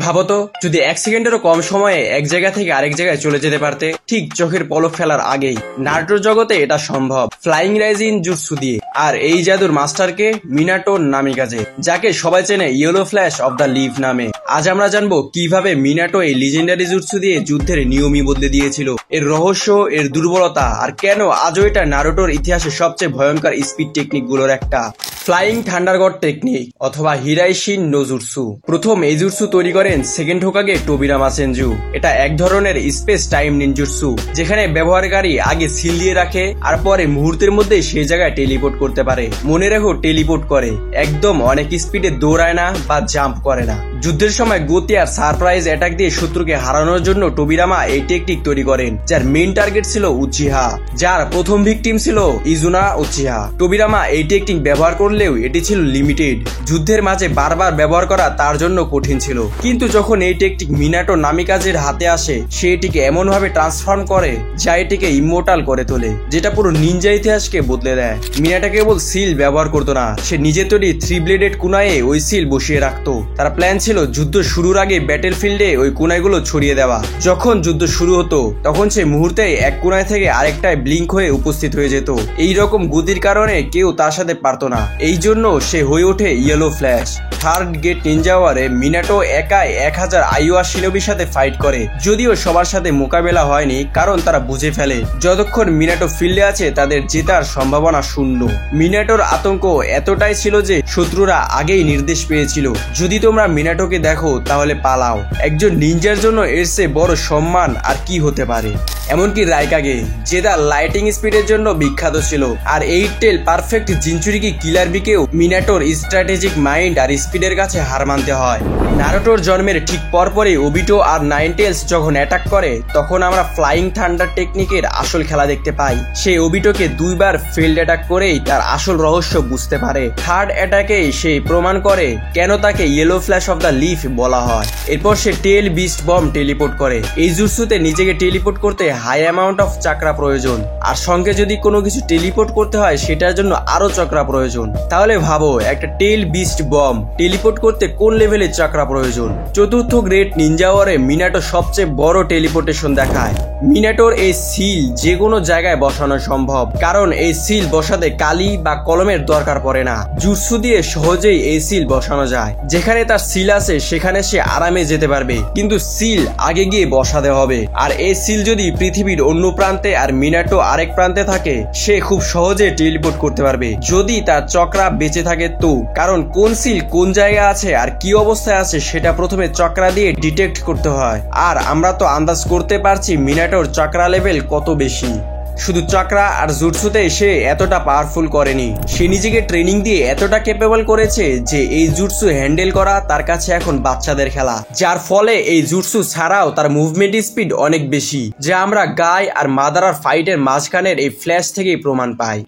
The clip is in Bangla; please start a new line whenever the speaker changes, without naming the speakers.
ভাবতো যদি 1 সেকেন্ডেরও কম সময়ে এক জায়গা থেকে আরেক জায়গায় চলে যেতে পারতে, ঠিক চোখের পলক ফেলার আগেই। নারুটোর জগতে এটা সম্ভব ফ্লাইং রাইজিন জুৎসু দিয়ে। আর এই জাদুর মাস্টারকে মিনাটো নামিকাজে, যাকে সবাই চেনে yellow flash of the leaf নামে। আজ আমরা জানবো কিভাবে মিনাটো এই লিজেন্ডারি জুৎসু দিয়ে যুদ্ধের নিয়মই বদলে দিয়েছিল, এর রহস্য, এর দুর্বলতা, আর কেন আজও এটা নারুটোর ইতিহাসে সবচেয়ে ভয়ঙ্কর স্পিড টেকনিক গুলোর একটা। ফ্লাইং থান্ডার গড টেকনিক অথবা হিরাইশিন নো জুৎসু। প্রথম এই জুৎসু তৈরি করেন সেকেন্ড হোকাগে টোবিরামা সেনজু। এটা এক ধরনের স্পেস টাইম নিনজুৎসু, যেখানে ব্যবহারকারী আগে সিল দিয়ে রাখে আর পরে মুহূর্তের মধ্যে সেই জায়গায় টেলিপোর্ট করতে পারে। মনে রেখো, টেলিপোর্ট করে, একদম অনেক স্পিডে দৌড়ায় না বা জাম্প করে না। যুদ্ধের সময় গতি আর সারপ্রাইজ অ্যাটাক দিয়ে শত্রুকে হারানোর জন্য টোবিরামা এই টেকনিক তৈরি করেন, যার মেইন টার্গেট ছিল উচিহা, যার প্রথম ভিকটিম ছিল ইজুনা উচিহা। টোবিরামা এই টেকনিক ব্যবহার করলেও এটি ছিল লিমিটেড, যুদ্ধের মাঝে বারবার ব্যবহার করা তার জন্য কঠিন ছিল। কিন্তু যখন এই টেকনিক মিনাটো নামিকাজের হাতে আসে, সে এটিকে এমন ভাবে ট্রান্সফর্ম করে যা এটিকে ইমোর্টাল করে তোলে, যেটা পুরো নিনজা ইতিহাসকে বদলে দেয়। মিনাটো কেবল সিল ব্যবহার করতো না, সে নিজে তৈরি 3 ব্লেডেড কুনায়ে ওই সিল বসিয়ে রাখতো। তার প্ল্যান ছিল যুদ্ধ শুরুর আগে ব্যাটেল ফিল্ডে ওই কুনাইগুলো ছড়িয়ে দেওয়া। যখন যুদ্ধ শুরু হতো তখন সে মুহূর্তে এক কুনায় থেকে আরেকটায় ব্লিঙ্ক হয়ে উপস্থিত হয়ে যেত। এই রকম গতির কারণে কেউ তার সাথে পারতো না, এই জন্য সে হয়ে ওঠে yellow flash. Third great ninja ওয়ারে মিনাটো একাই 1000 আইওয়া শিনোবির সাথে ফাইট করে, যদিও সবার সাথে মোকাবেলা হয়নি, কারণ তারা বুঝে ফেলে যতক্ষণ মিনাটো ফিল্ডে আছে তাদের জেতার সম্ভাবনা শূন্য। মিনাটোর আতঙ্ক এতটাই ছিল যে শত্রুরা আগেই নির্দেশ পেয়েছিল, যদি তোমরা মিনাটোকে দেখো তাহলে পালাও। একজন নিনজার জন্য এর চেয়ে বড় সম্মান আর কি হতে পারে। এমনকি রাইকাগে, যে তার লাইটিং স্পিডের জন্য বিখ্যাত ছিল, আর 8 টেল পারফেক্ট জিনচুরিকি কিলার বিকেও মিনাটোর স্ট্র্যাটেজিক মাইন্ড আর স্পিডের কাছে হার মানতে হয়। নারুটোর জন্মের ঠিক পরপরই ওবিটো আর 9 টেলস যখন অ্যাটাক করে, তখন আমরা ফ্লাইং থান্ডার টেকনিকের আসল খেলা দেখতে পাই। সে ওবিটোকে 2 বার ফিল্ড অ্যাটাক করেই তার আসল রহস্য বুঝতে পারে। থার্ড অ্যাটাকে সে প্রমাণ করে কেন তাকে yellow flash of the leaf বলা হয়। এরপর সে টেল বিস্ট বম টেলিপোর্ট করে। এই জুৎসুতে নিজেকে টেলিপোর্ট করতে হাই অ্যামাউন্ট অফ চাকরা প্রয়োজন, আর সঙ্গে যদি কোনো কিছু টেলিপোর্ট করতে হয় সেটার জন্য আরো চক্রা প্রয়োজন। তাহলে ভাবো, একটা টেল বিস্ট বম টেলিপোর্ট করতে কোন লেভেলের চাকরা প্রয়োজন। চতুর্থ গ্রেট নিনজা ওয়ারে মিনাটো সবচেয়ে বড় টেলিপোর্টেশন দেখায়। মিনাটোর এই সিল যে কোনো জায়গায় বসানো সম্ভব, কারণ এই সিল বসাতে কালি বা কলমের দরকার পড়ে না। জুৎসু দিয়ে সহজেই এই সিল বসানো যায়। যেখানে তার সিল আছে সেখানে সে আরামে যেতে পারবে, কিন্তু সিল আগে গিয়ে বসাতে হবে। আর এই সিল যদি পৃথিবীর অন্য প্রান্তে আর মিনাটো আরেক প্রান্তে থাকে, সে খুব সহজে টেলিপোর্ট করতে পারবে, যদি তার চক্রা বেঁচে থাকে তো। কারণ কোন সিল কোন জায়গায় আছে আর কি অবস্থায় আছে সেটা প্রথমে চক্রা দিয়ে ডিটেক্ট করতে হয়। আর আমরা তো আন্দাজ করতে পারছি মিনাটোর চক্রা লেভেল কত বেশি। শুধু চক্রা আর জুৎসুতে সে এতটা পাওয়ারফুল করেনি, সে নিজেকে ট্রেনিং দিয়ে এতটা ক্যাপেবল করেছে যে এই জুৎসু হ্যান্ডেল করা তার কাছে এখন বাচ্চাদের খেলা। যার ফলে এই জুৎসু ছাড়াও তার মুভমেন্ট স্পিড অনেক বেশি, যা আমরা গাই আর মাদারার ফাইটের মাঝখানের এই ফ্ল্যাশ থেকেই প্রমাণ পাই।